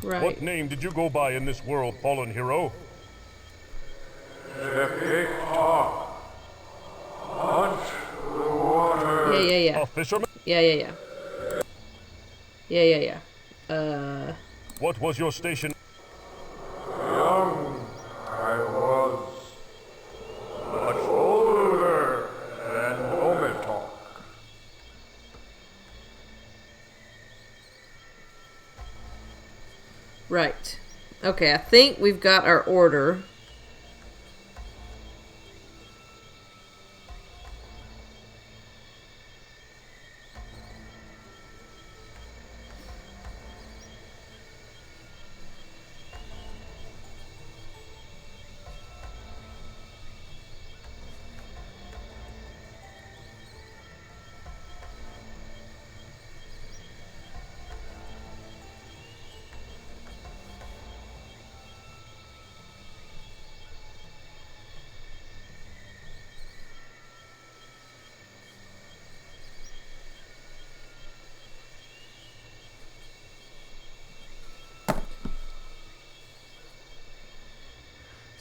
Right. What name did you go by in this world, fallen hero? The big top. Hunt the water. Yeah. A fisherman? Yeah. What was your station? Young I was. Much older than Ometok. Right. Okay, I think we've got our order.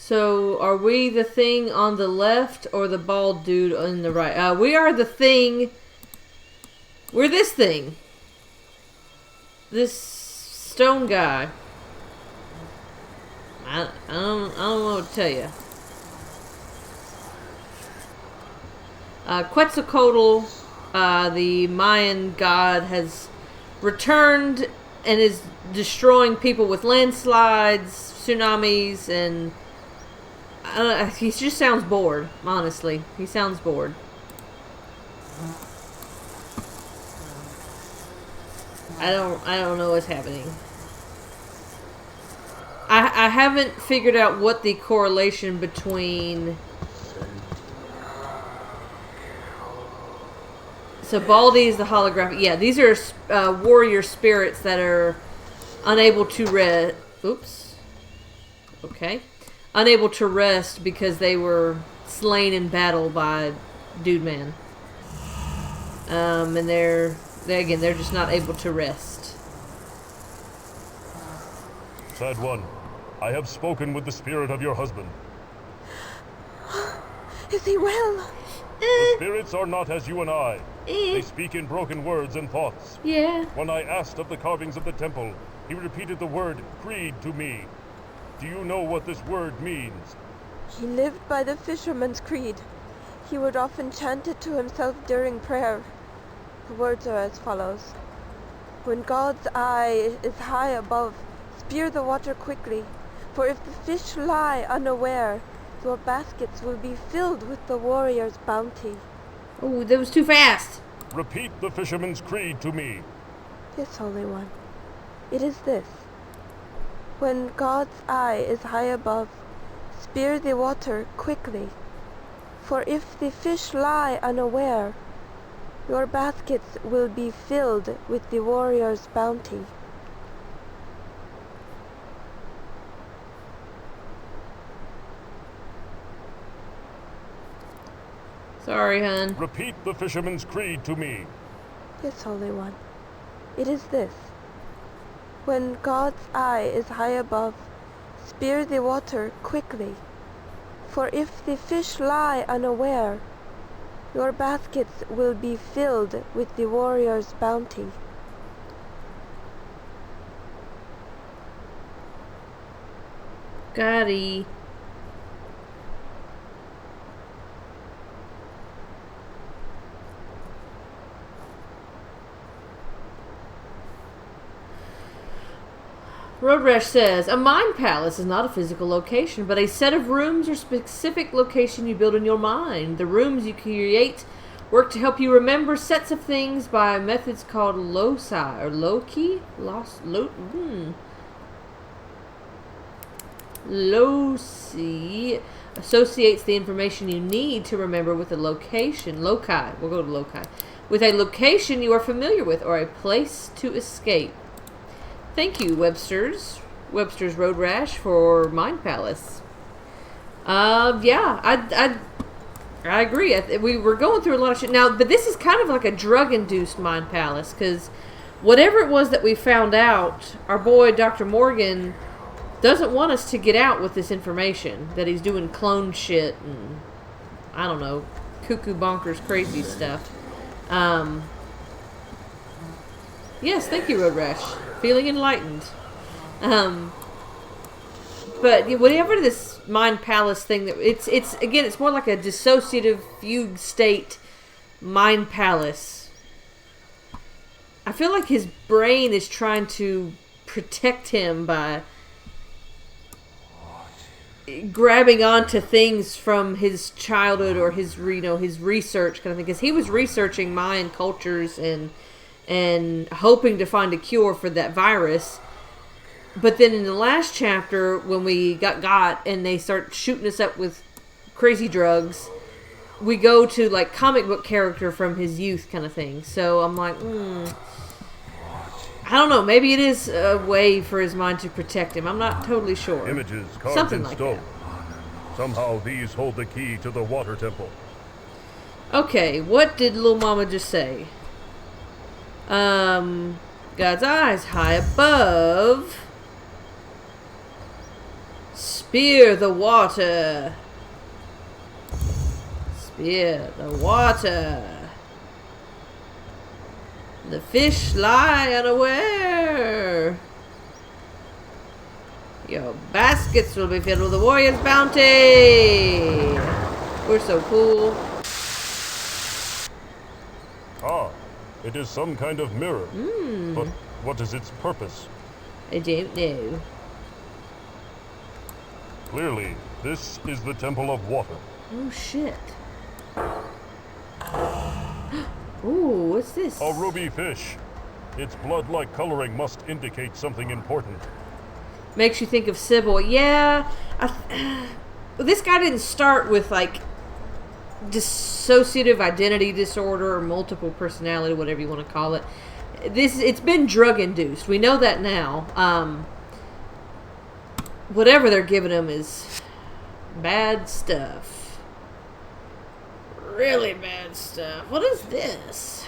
So, are we the thing on the left or the bald dude on the right? We are the thing. We're this thing. This stone guy. I don't know what to tell you. Quetzalcoatl, the Mayan god, has returned and is destroying people with landslides, tsunamis, and he just sounds bored. Honestly, he sounds bored. I don't know what's happening. I haven't figured out what the correlation between. So Baldy is the holographic. Yeah, these are warrior spirits that are unable to rest. Oops. Okay. Unable to rest because they were slain in battle by Dude Man. And they're just not able to rest. Sad one, I have spoken with the spirit of your husband. Is he well? The spirits are not as you and I. They speak in broken words and thoughts. Yeah. When I asked of the carvings of the temple, he repeated the word creed to me. Do you know what this word means? He lived by the fisherman's creed. He would often chant it to himself during prayer. The words are as follows. When God's eye is high above, spear the water quickly, for if the fish lie unaware, your baskets will be filled with the warrior's bounty. Oh, that was too fast. Repeat the fisherman's creed to me. Yes, Holy One. It is this. When God's eye is high above, spear the water quickly, for if the fish lie unaware, your baskets will be filled with the warrior's bounty. Sorry, hun. Repeat the fisherman's creed to me. Yes, Holy One. It is this. When God's eye is high above, spear the water quickly, for if the fish lie unaware, your baskets will be filled with the warrior's bounty. Gotti. Road Rash says, a mind palace is not a physical location, but a set of rooms or specific location you build in your mind. The rooms you create work to help you remember sets of things by methods called loci, or loci? Loci associates the information you need to remember with a location. Loci. We'll go to loci. With a location you are familiar with, or a place to escape. Thank you, Webster's Road Rash, for Mind Palace. Yeah, I agree. We were going through a lot of shit now, but this is kind of like a drug-induced Mind Palace because whatever it was that we found out, our boy Dr. Morgan doesn't want us to get out with this information, that he's doing clone shit and, I don't know, cuckoo bonkers crazy stuff. Yes, thank you, Road Rash. Feeling enlightened. But whatever this mind palace thing, that it's more like a dissociative fugue state mind palace. I feel like his brain is trying to protect him by grabbing onto things from his childhood or his his research kind of thing, because he was researching Mayan cultures and hoping to find a cure for that virus. But then in the last chapter, when we got and they start shooting us up with crazy drugs, we go to like comic book character from his youth kind of thing. So I'm like, I don't know. Maybe it is a way for his mind to protect him. I'm not totally sure. Images carved Something in like stone. that. Somehow these hold the key to the water temple. Okay, what did Little Mama just say? God's eyes high above. Spear the water. Spear the water. The fish lie unaware. Your baskets will be filled with the warrior's bounty. We're so cool. Ah, it is some kind of mirror. But what is its purpose? I don't know. Clearly, this is the Temple of Water. Oh shit. Ooh, what's this? A ruby fish. Its blood-like coloring must indicate something important. Makes you think of Sybil. Yeah. This guy didn't start with like dissociative identity disorder or multiple personality, whatever you want to call it. It's been drug induced. We know that now. Whatever they're giving him is bad stuff. Really bad stuff. What is this?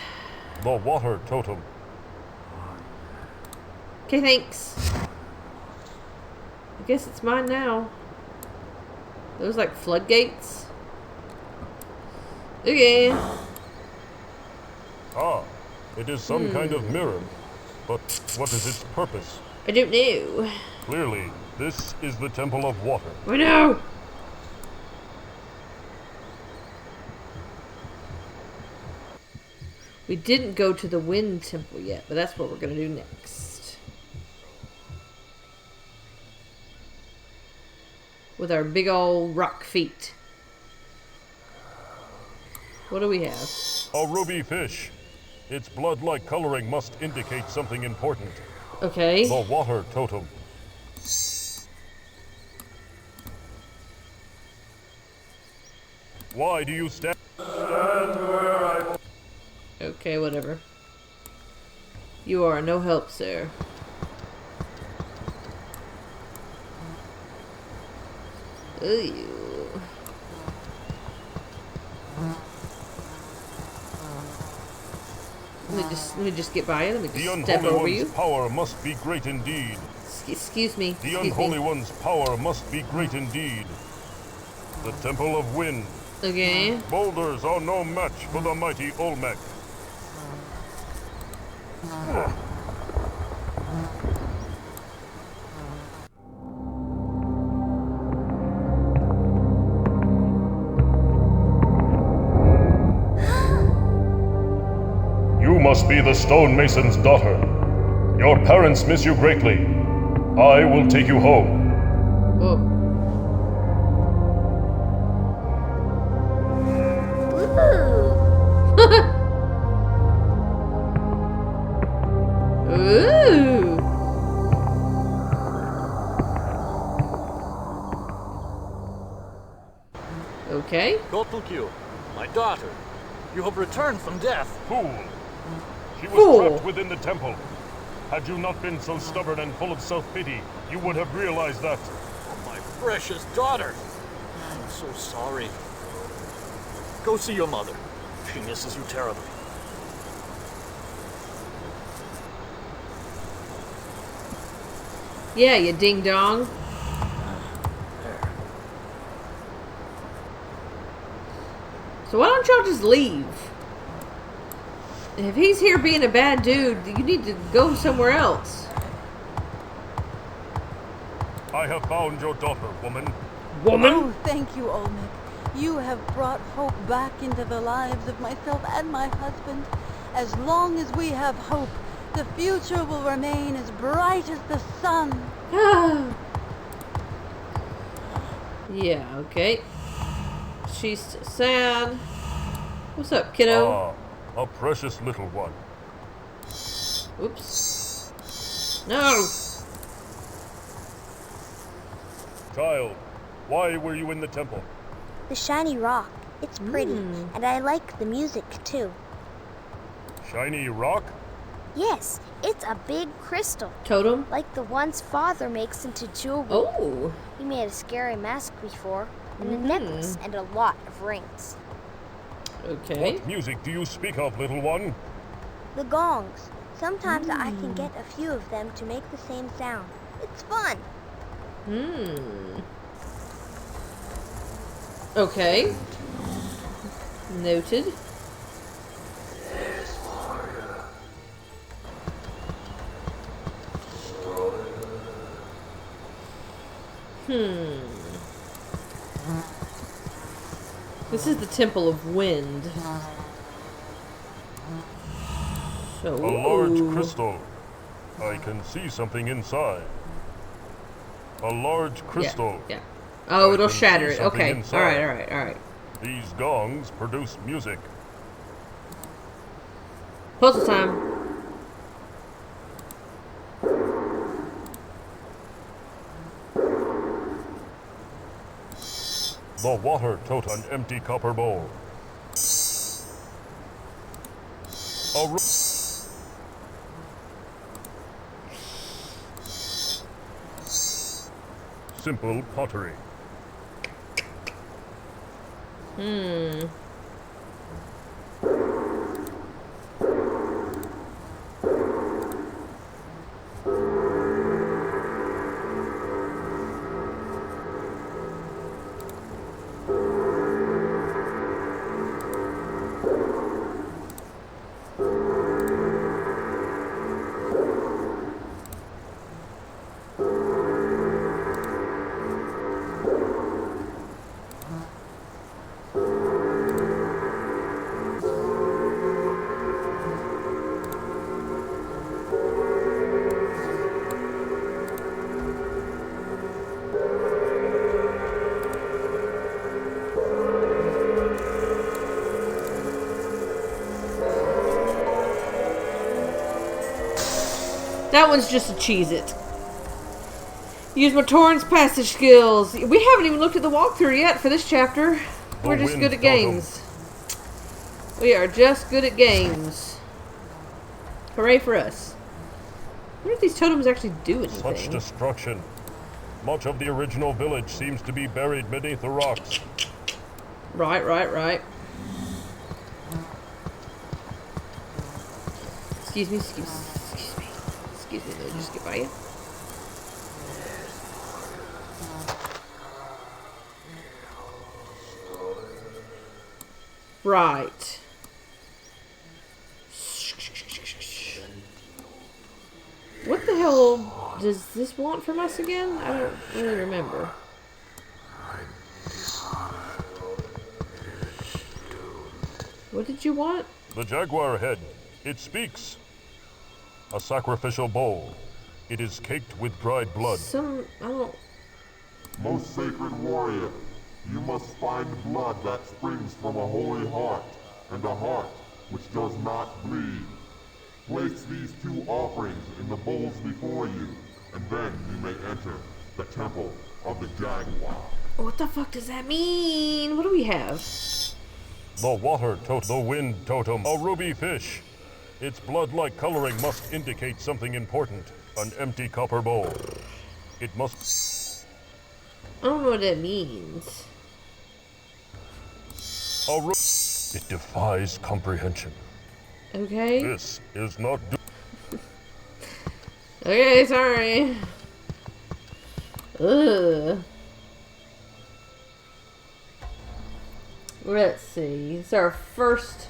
The water totem. Okay, thanks. I guess it's mine now. Those like floodgates. Okay. Ah, it is some kind of mirror. But what is its purpose? I don't know. Clearly, this is the Temple of Water. I know. We didn't go to the Wind Temple yet, but that's what we're going to do next. With our big old rock feet. What do we have? A ruby fish. Its blood-like coloring must indicate something important. Okay. The water totem. Why do you stand? Okay, whatever. You are no help, sir. Ooh. Let me just get by you. Let me The just step Unholy over One's you. power must be great indeed. Excuse me. The Excuse Unholy me. One's power must be great indeed. The Temple of Wind. Okay. Boulders are no match for the mighty Olmec. You must be the stonemason's daughter. Your parents miss you greatly. I will take you home. Whoa. Ooh. Okay. Gotulkyu, my daughter, you have returned from death. Fool! She was Fool. trapped within the temple. Had you not been so stubborn and full of self-pity, you would have realized that. Oh, my precious daughter. I'm so sorry. Go see your mother. She misses you terribly. Yeah, you ding dong. So why don't y'all just leave? If he's here being a bad dude, you need to go somewhere else. I have found your daughter, woman. Woman? Oh, thank you, Olmec. You have brought hope back into the lives of myself and my husband. As long as we have hope, the future will remain as bright as the sun. Yeah, okay. She's sad. What's up, kiddo? Ah, a precious little one. Oops. No! Child, why were you in the temple? The shiny rock. It's pretty, and I like the music too. Shiny rock? Yes, it's a big crystal, Totem? like the ones Father makes into jewelry. Oh! He made a scary mask before, and a necklace, and a lot of rings. Okay. What music do you speak of, little one? The gongs. Sometimes I can get a few of them to make the same sound. It's fun. Okay. Noted. This is the Temple of Wind. So, A large crystal. I can see something inside. A large crystal. Yeah. Oh, I it'll can shatter see it. something Okay. inside. All right. These gongs produce music. Puzzle time. The water totem, an empty copper bowl. A simple pottery. That one's just a Cheez-It. Use my Torrance passage skills. We haven't even looked at the walkthrough yet for this chapter. We're just good at games. We are just good at games. Hooray for us. I wonder if these totems actually do anything. Such destruction. Much of the original village seems to be buried beneath the rocks. Right. Excuse me, let me just get by you. Right. What the hell does this want from us again? I don't really remember. What did you want? The jaguar head. It speaks. A sacrificial bowl. It is caked with dried blood. I don't... Most sacred warrior, you must find blood that springs from a holy heart, and a heart which does not bleed. Place these two offerings in the bowls before you, and then you may enter the temple of the jaguar. What the fuck does that mean? What do we have? The water totem, the wind totem, a ruby fish. Its blood-like coloring must indicate something important. An empty copper bowl. It must... I don't know what that means. It defies comprehension. Okay. This is not... Okay, sorry. Ugh. Let's see. It's our first.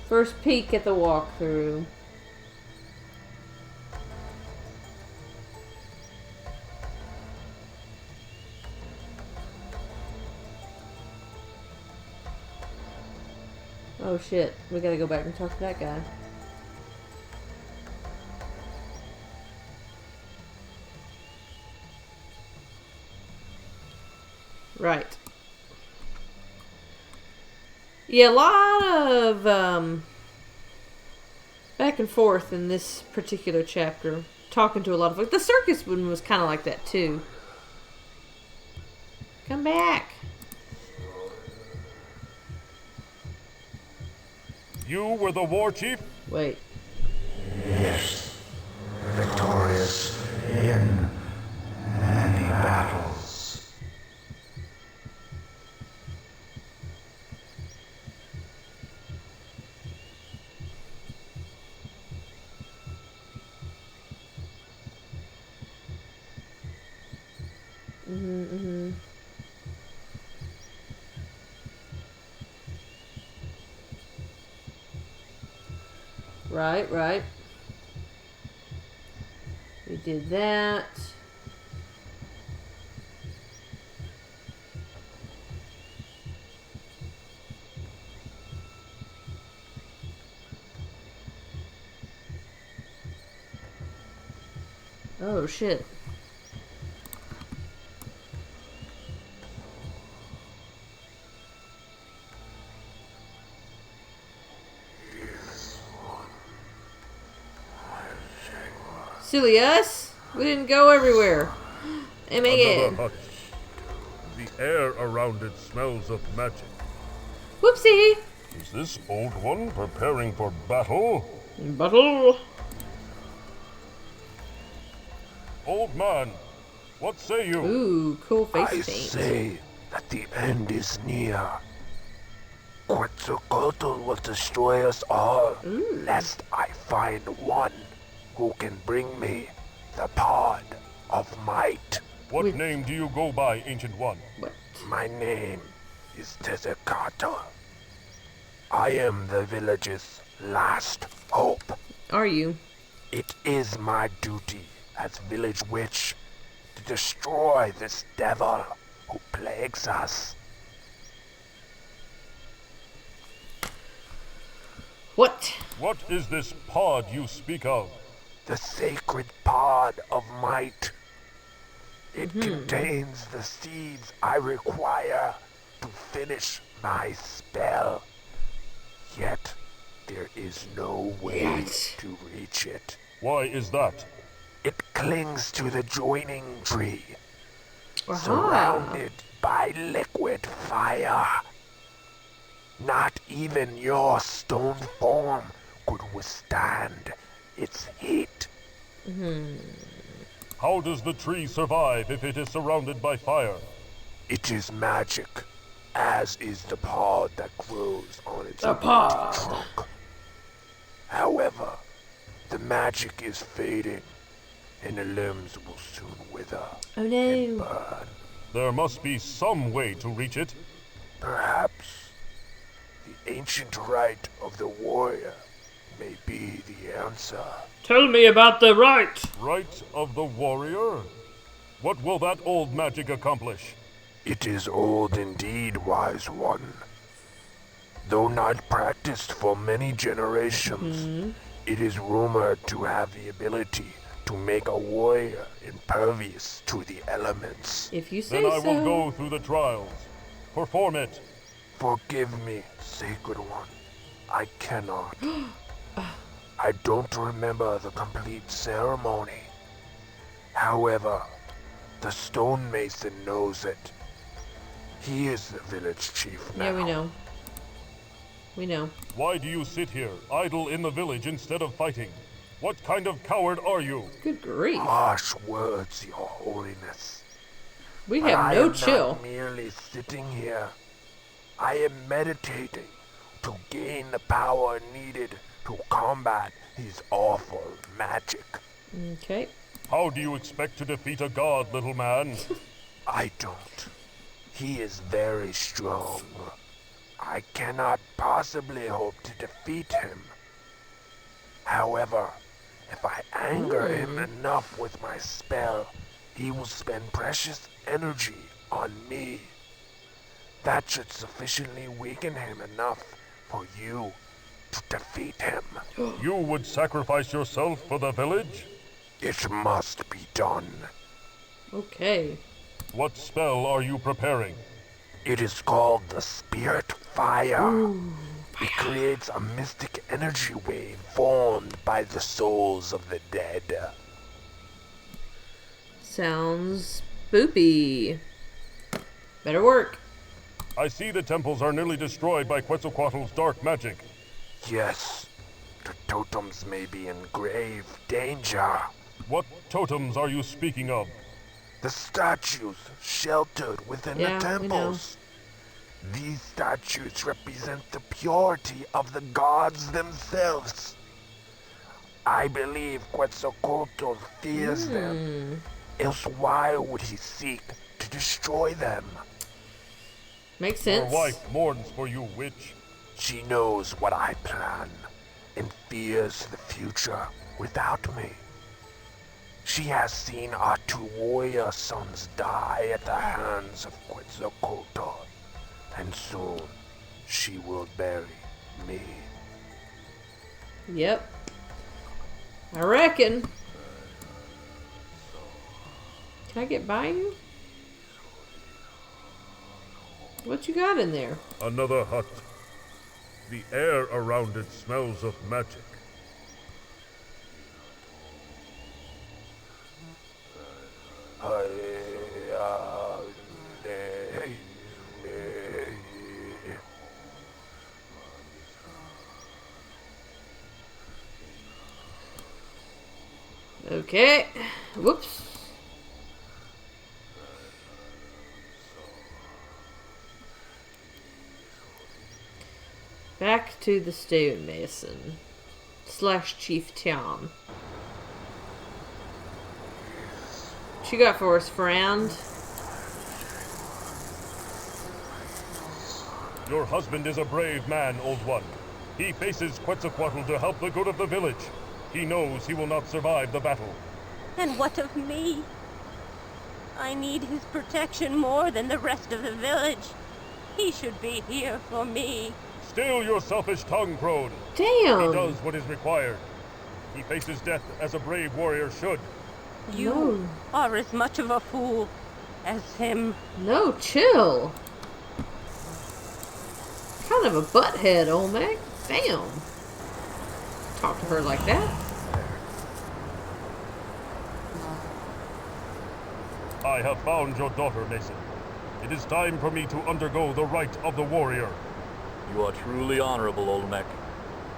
First peek at the walkthrough. Oh shit, we gotta go back and talk to that guy. Right. Yeah, a lot of back and forth in this particular chapter. Talking to a lot of folks. The circus one was kind of like that too. Come back. You were the war chief? Wait. Yes, victorious in many battles. Right, right. We did that. Oh shit. Silly us. We didn't go everywhere. Another M.A.N. hut. The air around it smells of magic. Whoopsie. Is this old one preparing for battle? Battle. Old man, what say you? Ooh, cool face I paint. say that the end is near. Quetzalcoatl will destroy us all, lest I find one who can bring me the pod of might. What With- name do you go by, Ancient One? What? My name is Tezcatl. I am the village's last hope. Are you? It is my duty as village witch to destroy this devil who plagues us. What? What is this pod you speak of? The sacred pod of might. It contains the seeds I require to finish my spell. Yet there is no way to reach it. Why is that? It clings to the joining tree, Aha. surrounded by liquid fire. Not even your stone form could withstand its heat. How does the tree survive if it is surrounded by fire? It is magic, as is the pod that grows on its trunk. However, the magic is fading, and the limbs will soon wither Oh and no. burn. There must be some way to reach it. Perhaps the ancient rite of the warrior may be the answer. Tell me about the rite. Rite of the warrior? What will that old magic accomplish? It is old indeed, wise one. Though not practiced for many generations, it is rumored to have the ability to make a warrior impervious to the elements. If you say Then I so. will go through the trials. Perform it. Forgive me, sacred one. I cannot. I don't remember the complete ceremony. However, the stonemason knows it. He is the village chief now. Yeah, we know. We know. Why do you sit here, idle in the village instead of fighting? What kind of coward are you? Good grief. Harsh words, your holiness. We But have I no am chill. not merely sitting here. I am meditating to gain the power needed to combat his awful magic. Okay. How do you expect to defeat a god, little man? I don't. He is very strong. I cannot possibly hope to defeat him. However, if I anger him enough with my spell, he will spend precious energy on me. That should sufficiently weaken him enough for you to defeat him. You would sacrifice yourself for the village? It must be done. Okay. What spell are you preparing? It is called the Spirit Fire. It creates a mystic energy wave formed by the souls of the dead. Sounds spoopy. Better work. I see the temples are nearly destroyed by Quetzalcoatl's dark magic. Yes, the totems may be in grave danger. What totems are you speaking of? The statues sheltered within the temples. These statues represent the purity of the gods themselves. I believe Quetzalcoatl fears them, else why would he seek to destroy them? Makes sense. Your wife mourns for you, witch. She knows what I plan and fears the future without me. She has seen our 2 warrior sons die at the hands of Quetzalcoatl, and soon she will bury me. Yep. I reckon. Can I get by you? What you got in there? Another hut. The air around it smells of magic. Okay. Whoops. Back to the stonemason / chieftain. What you got for us, friend? Your husband is a brave man, old one. He faces Quetzalcoatl to help the good of the village. He knows he will not survive the battle. And what of me? I need his protection more than the rest of the village. He should be here for me. Still your selfish tongue, Crone. Damn. He does what is required. He faces death as a brave warrior should. You are as much of a fool as him. No, chill. Kind of a butthead, Olmec. Damn. Talk to her like that. I have found your daughter, Mason. It is time for me to undergo the rite of the warrior. You are truly honorable, Olmec.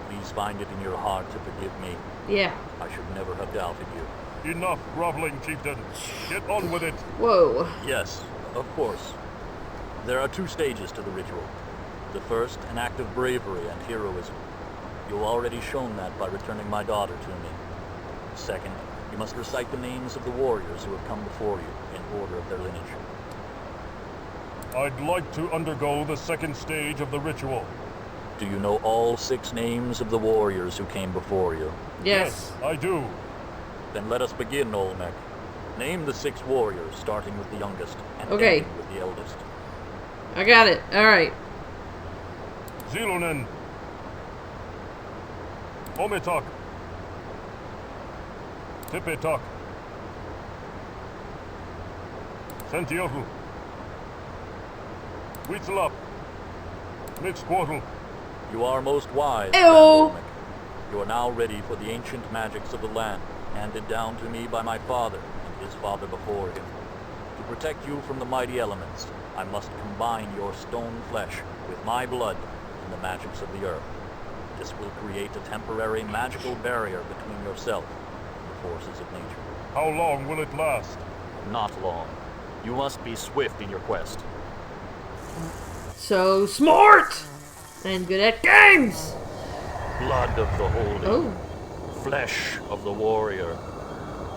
Please find it in your heart to forgive me. Yeah. I should never have doubted you. Enough groveling, chieftain. Get on with it. Whoa. Yes, of course. There are 2 stages to the ritual. The first, an act of bravery and heroism. You've already shown that by returning my daughter to me. Second, you must recite the names of the warriors who have come before you in order of their lineage. I'd like to undergo the second stage of the ritual. Do you know all 6 names of the warriors who came before you? Yes. I do. Then let us begin, Olmec. Name the 6 warriors, starting with the youngest and Okay. ending with the eldest. I got it. All right. Zilonen. Ometok. Tipetok. Sentiotl. Huitzlap. Mixquartl. You are most wise, Ew. Grand Olmec. You are now ready for the ancient magics of the land, handed down to me by my father and his father before him. To protect you from the mighty elements, I must combine your stone flesh with my blood and the magics of the earth. This will create a temporary magical barrier between yourself and the forces of nature. How long will it last? Not long. You must be swift in your quest. So smart. And good at games! Blood of the holy. Oh. Flesh of the warrior.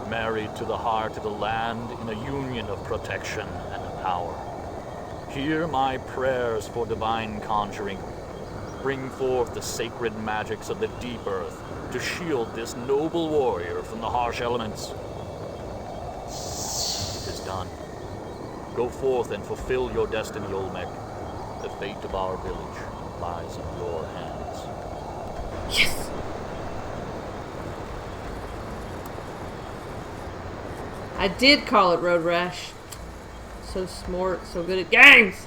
Married to the heart of the land in a union of protection and power. Hear my prayers for divine conjuring. Bring forth the sacred magics of the deep earth to shield this noble warrior from the harsh elements. It is done. Go forth and fulfill your destiny, Olmec. The fate of our village lies in your hands. Yes! I did call it Road Rash. So smart, so good at games!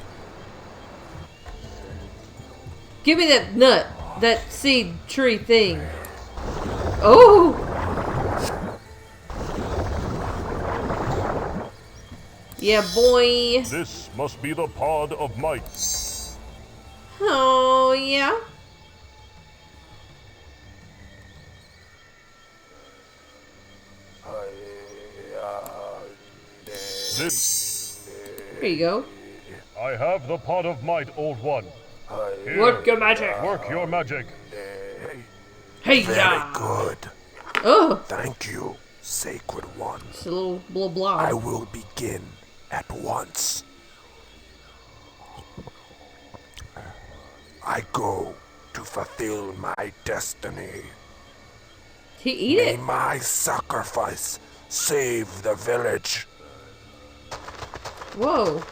Give me that nut. That seed tree thing. Oh! Yeah, boy. This must be the pod of might. Oh, yeah. This. There you go. I have the pod of might, old one. Here, Work your magic. Work your magic. Hey, Very ya. good. Oh, Thank you, Sacred One. it's a little blah blah. I will begin at once. I go to fulfill my destiny. He eat May it. my sacrifice save the village. Whoa.